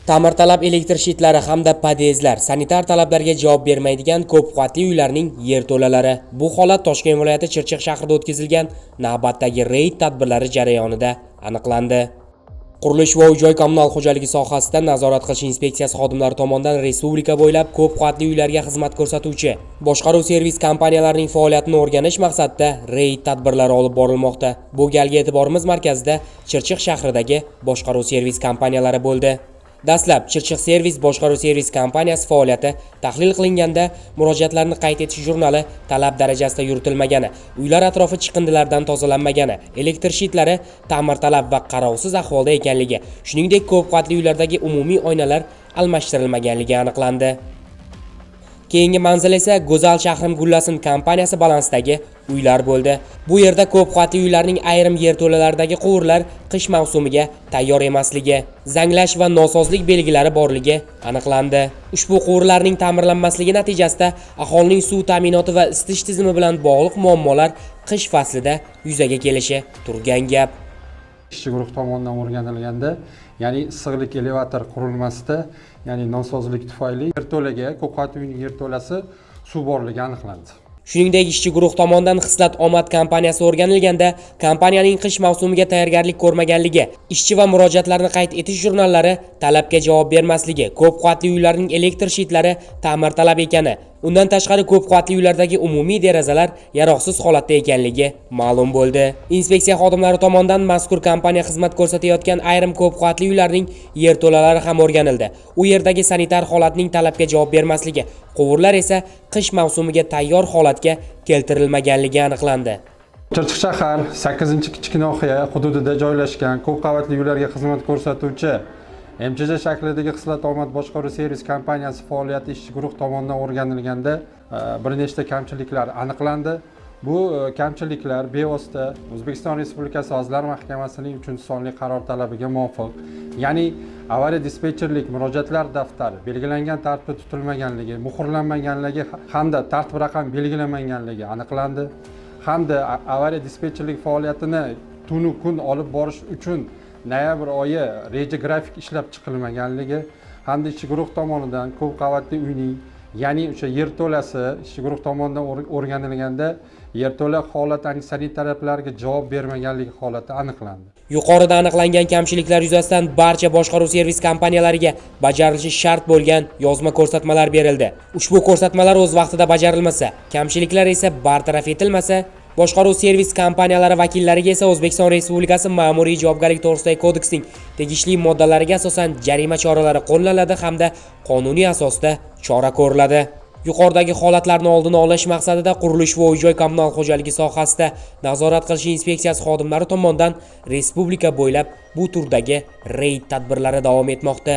Ta'mirtalab elektr shitlari hamda podyezdlar sanitar talablarga javob bermaydigan ko'p qavatli uylarning yerto'lalari. Bu holat Toshkent viloyati Chirchiq shahrida o'tkazilgan navbatdagi reyd tadbirlari jarayonida aniqlandi. Qurilish va uy-joy kommunal xo'jaligi sohasida nazorat qilish inspeksiyasi xodimlari tomonidan respublika bo'ylab ko'p qavatli uylarga xizmat ko'rsatuvchi boshqaruv servis kompaniyalarining faoliyatini o'rganish maqsadida reyd tadbirlari olib borilmoqda. Bu galgi e'tiborimiz markazida Chirchiq shahridagi boshqaruv servis kompaniyalari bo'ldi. Dastlab Chirchiq servis boshqaruv servis kompaniyasi faoliyati tahlil qilinganda murojaatlarni qayd etish jurnali talab darajasida yuritilmagani, uylar atrofi chiqindilardan tozalanmagani, elektr shitlari ta'mirtalab va qarovsiz ahvolda ekanligi, shuningdek ko'p qavatli uylardagi umumiy oynalar almashtirilmaganligi aniqlandi. Keyingi manzil esa Go'zal shahrim gullasin kompaniyasi balansidagi uylar bo'ldi. Bu yerda ko'p qavatli uylarning ayrim yerto'lalaridagi quvurlar qish mavsumiga tayyor emasligi, zanglash va nosozlik belgilari borligi aniqlandi. Ushbu quvurlarning ta'mirlanmasligi natijasida aholining suv ta'minoti va isitish tizimi bilan bog'liq muammolar qish faslida yuzaga kelishi turgan gap. Ishchi guruh tomonidan o'rganilganda, ya'ni issiqlik elevator qurilmasida, ya'ni nosozlik tufayli yerto'laga, ko'p qavatli uyning yerto'lasi suv borligi aniqlandi. Shuningdek, ishchi guruh tomonidan Xislat Omad kompaniyasi o'rganilganda, kompaniyaning qish mavsumiga tayyorgarlik ko'rmaganligi, ishchi va murojaatlarni qayd etish jurnallari talabga javob bermasligi, ko'p qavatli uylarning elektr shitlari ta'mirtalab ekani, undan tashqari ko'p qavatli uylardagi umumiy derazalar yaroqsiz holatda ekanligi ma'lum bo'ldi. Inspeksiya xodimlari tomonidan mazkur kompaniya xizmat ko'rsatayotgan ayrim ko'p qavatli uylarning yerto'lalari ham o'rganildi. U yerdagi sanitar holatning talabga javob bermasligi, quvurlar esa qish mavsumiga tayyor holatga keltirilmaganligi aniqlandi. Chirchiq shahar 8-kichkinohiya hududida joylashgan ko'p qavatli uylarga xizmat ko'rsatuvchi MCJ shaklidagi Xislat Omad boshqaruv servis kompaniyasi faoliyati ishchi guruh tomonidan o'rganilganda bir nechta kamchiliklar aniqlandi. Bu kamchiliklar bevosita O'zbekiston Respublikasi Vazirlar Mahkamasining 3-sonli qaror talabiga muvofiq, ya'ni avariya dispetcherlik murojaatlar daftari belgilangan tartibda tutilmaganligi, muhrlanmaganligi hamda tartib raqam belgilanmaganligi aniqlandi. Hamda avariya dispetcherlik faoliyatini tunu kun olib borish uchun noyabr oyi reja grafik ishlab chiqilmaganligi hamda ishchi guruh tomonidan ko'p qavatli uyning, ya'ni o'sha yerto'lasi ishchi guruh tomonidan o'rganilganda yerto'la holati sanitariyalarga javob bermaganligi holati aniqlandi. Yuqorida aniqlangan kamchiliklar yuzasidan barcha boshqaruv servis kompaniyalariga bajarilishi shart bo'lgan yozma ko'rsatmalar berildi. Ushbu ko'rsatmalar o'z vaqtida bajarilmasa, kamchiliklar esa bartaraf etilmasa, boshqaruv servis kompaniyalari vakillariga esa O'zbekiston Respublikasi Ma'muriy javobgarlik to'g'risidagi kodeksning tegishli moddalariga asosan jarima choralari qo'llaniladi hamda qonuniy asosda chora ko'riladi. Yuqoridagi holatlarni oldini olish maqsadida Qurilish va uy-joy kommunal xo'jaligi sohasida nazorat qilish inspeksiyasi xodimlari tomonidan respublika bo'ylab bu turdagi reyd tadbirlari davom etmoqda.